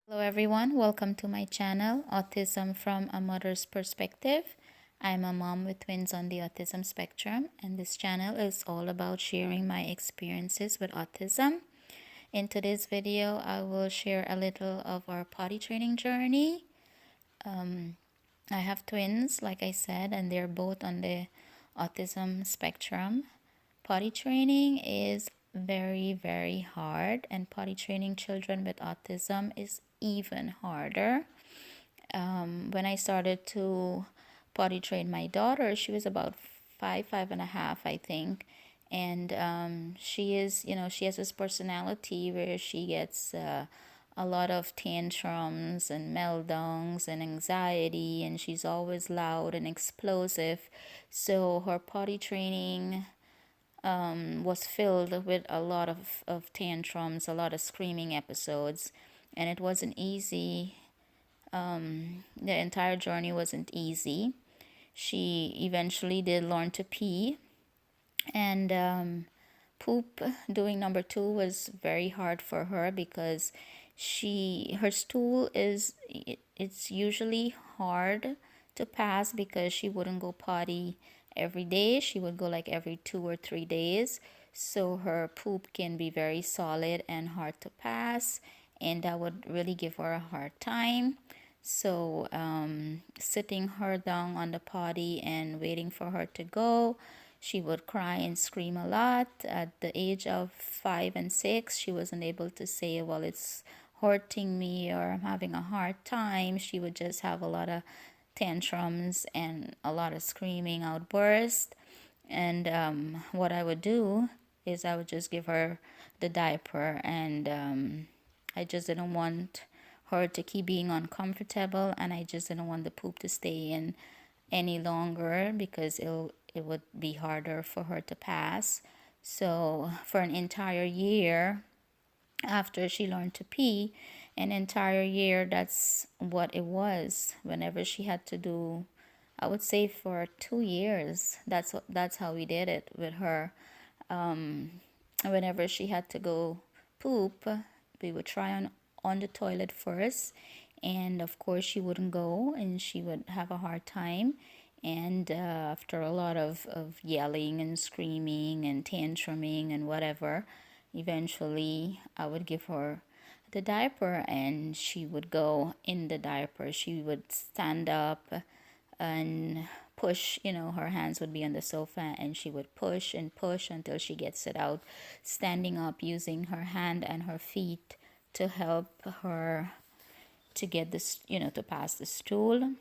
Hello, everyone. Welcome to my channel, Autism from a Mother's Perspective. I'm a mom with twins on the autism spectrum, and this channel is all about sharing my experiences with autism. In today's video, I will share a little of our potty training journey. I have twins, like I said, and they're both on the autism spectrum. Potty training is very, very hard, and potty training children with autism is even harder. When I started to potty train my daughter, she was about five and a half, I think. And she is, she has this personality where she gets a lot of tantrums and meltdowns and anxiety, and she's always loud and explosive. So her potty training was filled with a lot of tantrums, a lot of screaming episodes, and it wasn't easy. The entire journey wasn't easy. She eventually did learn to pee, and poop doing number two was very hard for her because her stool it's usually hard to pass because she wouldn't go potty every day. She would go like every 2 or 3 days, so her poop can be very solid and hard to pass, and that would really give her a hard time. So sitting her down on the potty and waiting for her to go, she would cry and scream a lot. At the age of 5 and 6, she wasn't able to say, well, it's hurting me or I'm having a hard time. She would just have a lot of tantrums and a lot of screaming outbursts. And what I would do is I would just give her the diaper, and I just didn't want her to keep being uncomfortable, and I just didn't want the poop to stay in any longer because it would be harder for her to pass. So for an entire year after she learned to pee, an entire year, that's what it was. Whenever she had to do, I would say for 2 years, that's how we did it with her. Whenever she had to go poop, we would try on the toilet first, and of course she wouldn't go and she would have a hard time. And after a lot of yelling and screaming and tantruming and whatever, eventually I would give her the diaper and she would go in the diaper. She would stand up and push, her hands would be on the sofa and she would push and push until she gets it out, standing up using her hand and her feet to help her to get this, to pass the stool.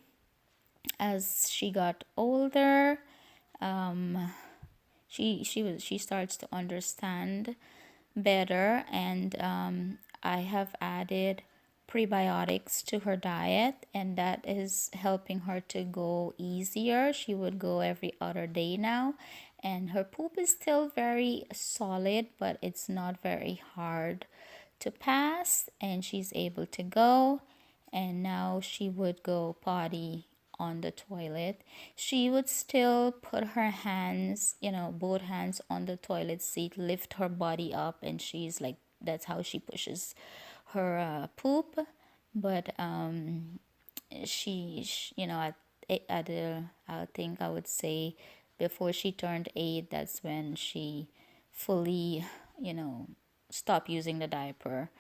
As she got older, she starts to understand better, and I have added prebiotics to her diet, and that is helping her to go easier. She would go every other day now, and her poop is still very solid, but it's not very hard to pass, and she's able to go. And now she would go potty on the toilet. She would still put her hands, both hands on the toilet seat, lift her body up, and she's like, that's how she pushes her poop. But at I think I would say before she turned 8, that's when she fully, stopped using the diaper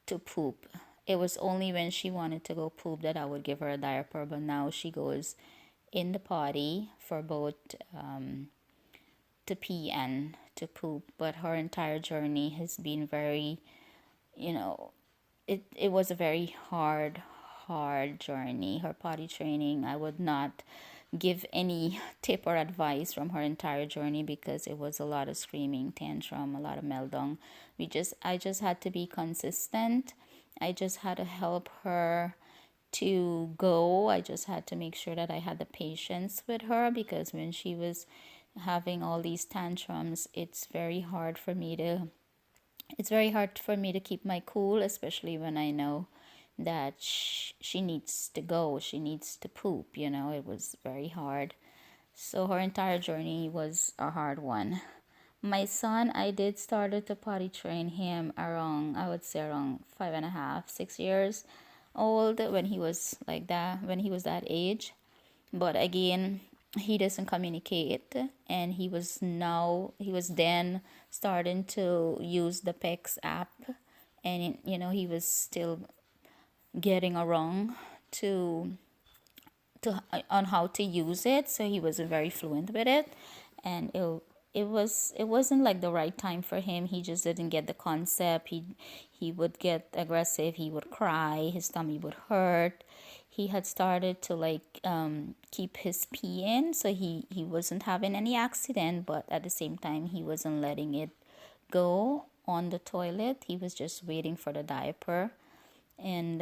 to poop. It was only when she wanted to go poop that I would give her a diaper, but now she goes in the potty for both to pee and to poop. But her entire journey has been very, you know, it was a very hard journey. Her potty training, I would not give any tip or advice from her entire journey because it was a lot of screaming, tantrum, a lot of meltdown. I just had to be consistent. I just had to help her to go. I just had to make sure that I had the patience with her because when she was having all these tantrums, it's very hard for me to keep my cool, especially when I know that she needs to go, she needs to poop, it was very hard. So her entire journey was a hard one. My son, I did started to potty train him around, I would say around 5.5, 6 years. old when he was like that, when he was that age. But again, he doesn't communicate, and he was then starting to use the PEX app, and he was still getting around to on how to use it, so he wasn't very fluent with it. And it wasn't like the right time for him. He just didn't get the concept. He would get aggressive, he would cry, his tummy would hurt. He had started to like keep his pee in, so he wasn't having any accident, but at the same time he wasn't letting it go on the toilet. He was just waiting for the diaper. And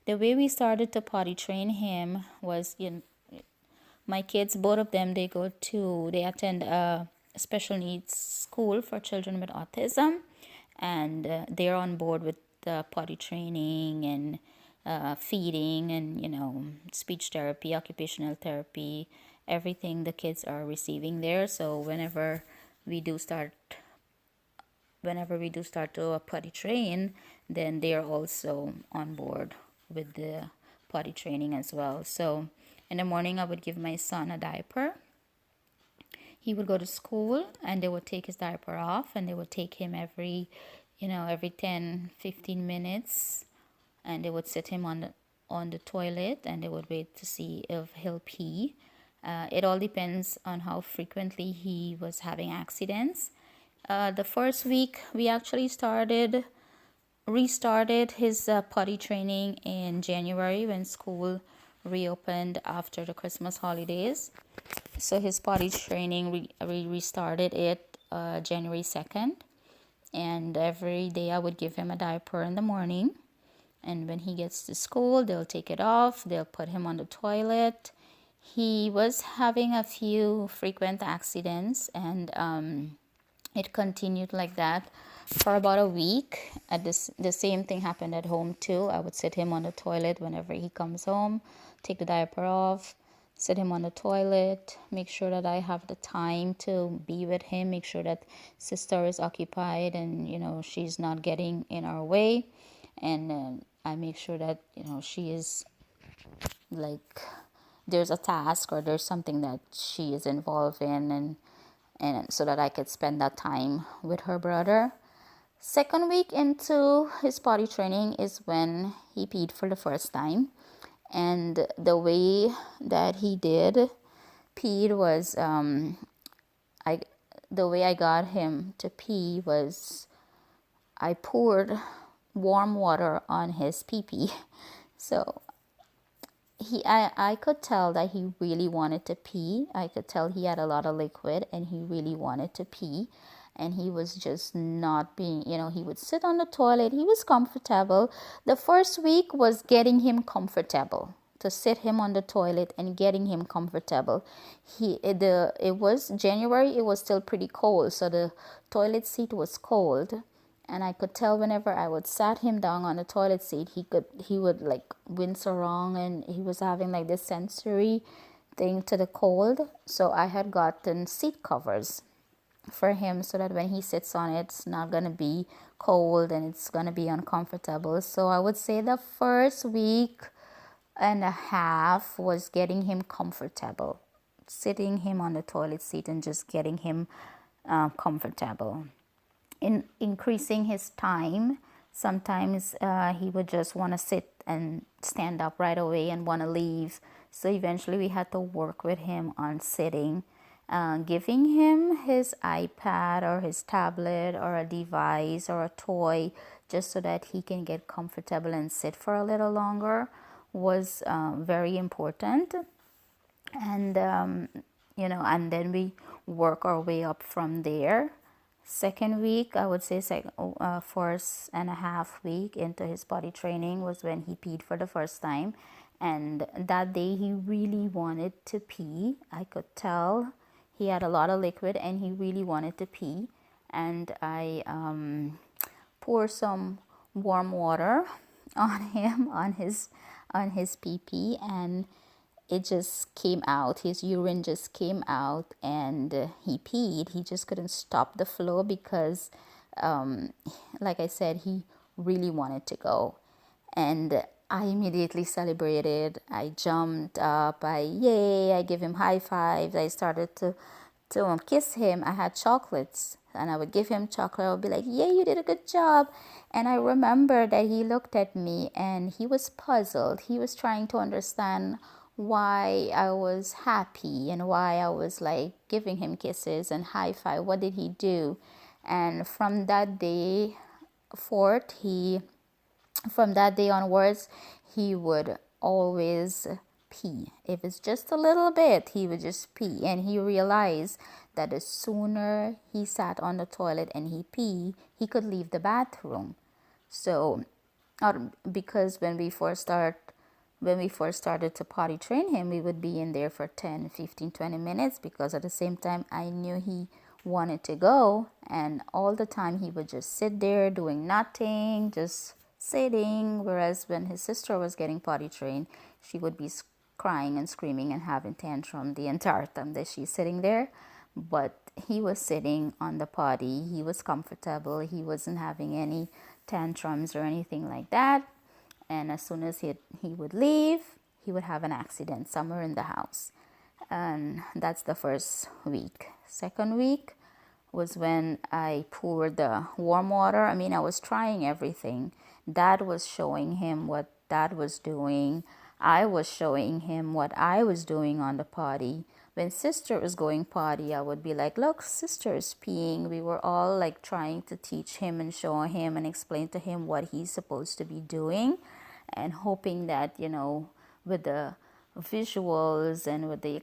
the way we started to potty train him was, my kids, both of them, they attend a special needs school for children with autism, and they're on board with the potty training and feeding and speech therapy, occupational therapy, everything the kids are receiving there. So we do start whenever we do start to potty train, then they are also on board with the potty training as well. So in the morning, I would give my son a diaper. He would go to school, and they would take his diaper off, and they would take him every 10-15 minutes, and they would sit him on the toilet, and they would wait to see if he'll pee. It all depends on how frequently he was having accidents. The first week, we actually restarted his potty training in January when school reopened after the Christmas holidays. So his potty training, we restarted it January 2nd. And every day I would give him a diaper in the morning. And when he gets to school, they'll take it off, they'll put him on the toilet. He was having a few frequent accidents, and it continued like that for about a week. The same thing happened at home too. I would sit him on the toilet whenever he comes home, take the diaper off, sit him on the toilet, make sure that I have the time to be with him, make sure that sister is occupied and she's not getting in our way. And I make sure that she is like, there's a task or there's something that she is involved in, and so that I could spend that time with her brother. Second week into his potty training is when he peed for the first time. And the way that he did peed was, the way I got him to pee was I poured warm water on his pee-pee. So I could tell that he really wanted to pee. I could tell he had a lot of liquid and he really wanted to pee. And he was just not being, he would sit on the toilet. He was comfortable. The first week was getting him comfortable, to sit him on the toilet and getting him comfortable. It was January, it was still pretty cold. So the toilet seat was cold. And I could tell whenever I would sat him down on the toilet seat, he would like wince around, and he was having like this sensory thing to the cold. So I had gotten seat covers for him so that when he sits on it, it's not gonna be cold and it's gonna be uncomfortable. So I would say the first week and a half was getting him comfortable, sitting him on the toilet seat and just getting him comfortable. In increasing his time, sometimes he would just want to sit and stand up right away and want to leave. So eventually we had to work with him on sitting, giving him his iPad or his tablet or a device or a toy just so that he can get comfortable and sit for a little longer was very important. And and then we work our way up from there. Second week, I would say first and a half week into his potty training was when he peed for the first time. And that day he really wanted to pee. I could tell he had a lot of liquid and he really wanted to pee. And I pour some warm water on him, on his pee pee, and it just came out. His urine just came out, and he peed. He just couldn't stop the flow because, like I said, he really wanted to go. And I immediately celebrated. I jumped up. I give him high fives. I started to kiss him. I had chocolates and I would give him chocolate. I would be like, yay, you did a good job. And I remember that he looked at me and he was puzzled. He was trying to understand why I was happy and why I was like giving him kisses and high five. What did he do? And from that day onwards, he would always pee. If it's just a little bit, he would just pee. And he realized that the sooner he sat on the toilet and he pee, he could leave the bathroom. So, because when we first started to potty train him, we would be in there for 10, 15, 20 minutes because at the same time I knew he wanted to go, and all the time he would just sit there doing nothing, just sitting. Whereas when his sister was getting potty trained, she would be crying and screaming and having tantrum the entire time that she's sitting there. But he was sitting on the potty, he was comfortable, he wasn't having any tantrums or anything like that. And as soon as he would leave, he would have an accident somewhere in the house. And that's the first week. Second week was when I poured the warm water. I mean, I was trying everything. Dad was showing him what Dad was doing. I was showing him what I was doing on the potty. When sister was going potty, I would be like, look, sister is peeing. We were all like trying to teach him and show him and explain to him what he's supposed to be doing, and hoping that, with the visuals and with the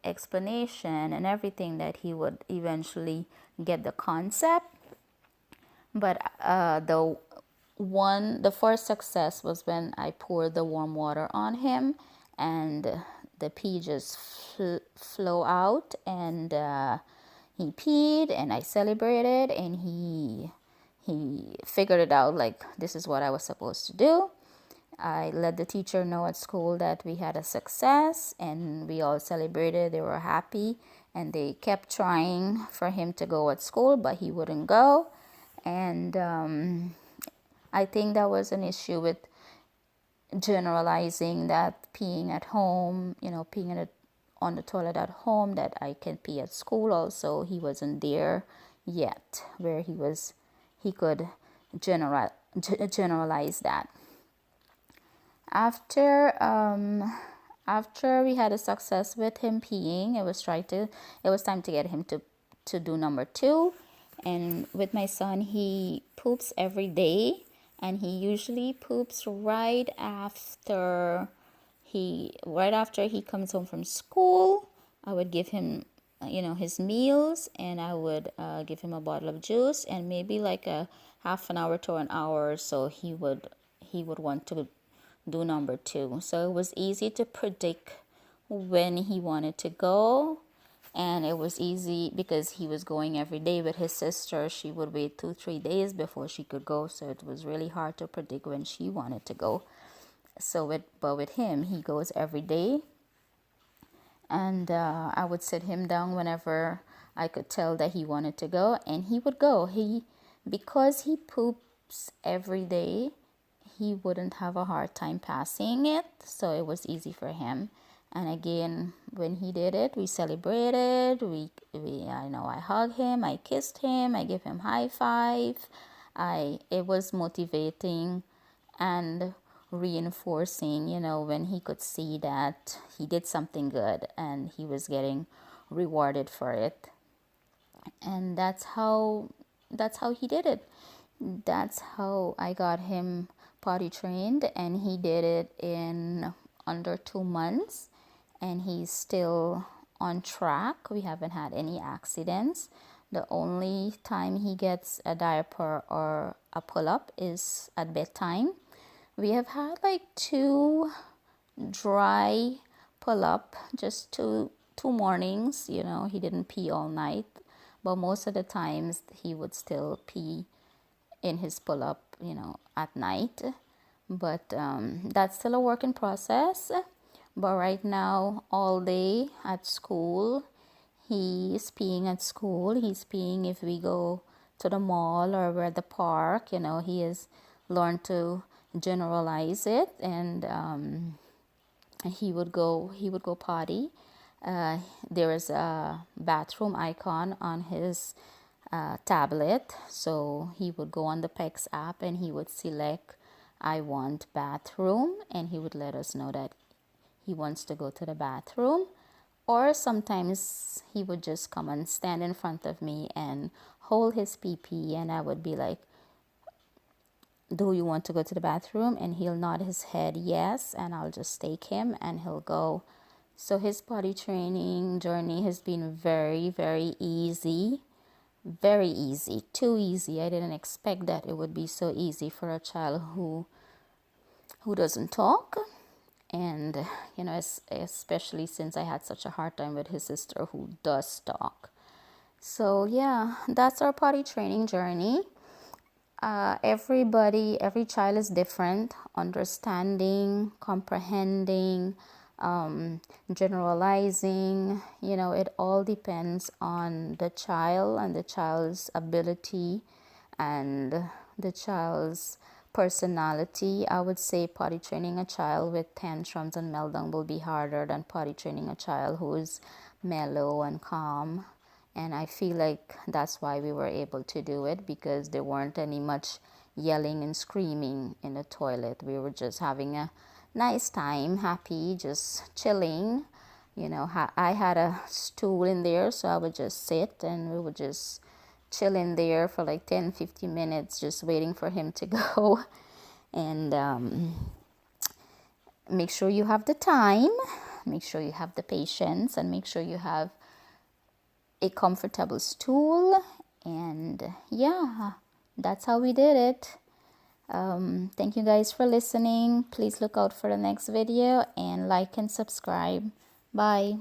explanation and everything, that he would eventually get the concept. But the first success was when I poured the warm water on him, and the pee just flow out, and he peed, and I celebrated, and he figured it out, like this is what I was supposed to do. I let the teacher know at school that we had a success, and we all celebrated. They were happy, and they kept trying for him to go at school, but he wouldn't go. And I think that was an issue with generalizing that peeing at home, peeing on the toilet at home, that I can pee at school also. He wasn't there yet where he could generalize that. After we had a success with him peeing, it was time to get him to do number two. And with my son, he poops every day, and he usually poops right after he comes home from school. I would give him his meals, and I would give him a bottle of juice, and maybe like a half an hour to an hour or so he would want to do number two. So it was easy to predict when he wanted to go, and it was easy because he was going every day with his sister. She would wait 2-3 days before she could go, so it was really hard to predict when she wanted to go. But with him, he goes every day, and I would sit him down whenever I could tell that he wanted to go, and he would go. Because he poops every day, he wouldn't have a hard time passing it, so it was easy for him. And again, when he did it, we celebrated. I hugged him, I kissed him, I gave him high five. It was motivating and reinforcing, when he could see that he did something good and he was getting rewarded for it. And that's how he did it. That's how I got him potty trained, and he did it in under 2 months, and he's still on track. We haven't had any accidents. The only time he gets a diaper or a pull-up is at bedtime. We have had like 2 dry pull-up, just two mornings. He didn't pee all night, but most of the times he would still pee in his pull-up, at night. But that's still a work in process. But right now, all day at school, he's peeing at school. He's peeing if we go to the mall or we're at the park. He has learned to generalize it, and he would go potty. There is a bathroom icon on his tablet, so he would go on the PEX app and he would select I want bathroom, and he would let us know that he wants to go to the bathroom. Or sometimes he would just come and stand in front of me and hold his pee pee, and I would be like, do you want to go to the bathroom? And he'll nod his head yes, and I'll just take him and he'll go. So his potty training journey has been very, very easy. Very easy. Too easy. I didn't expect that it would be so easy for a child who doesn't talk. And especially since I had such a hard time with his sister who does talk. So yeah, that's our potty training journey. Every child is different. Understanding, comprehending, generalizing, it all depends on the child and the child's ability and the child's personality. I would say potty training a child with tantrums and meltdown will be harder than potty training a child who is mellow and calm. And I feel like that's why we were able to do it, because there weren't any much yelling and screaming in the toilet. We were just having a nice time, happy, just chilling. I had a stool in there, so I would just sit and we would just chill in there for like 10-15 minutes, just waiting for him to go. And make sure you have the time, make sure you have the patience, and make sure you have a comfortable stool. And yeah, that's how we did it. Thank you guys for listening. Please look out for the next video and like and subscribe. Bye.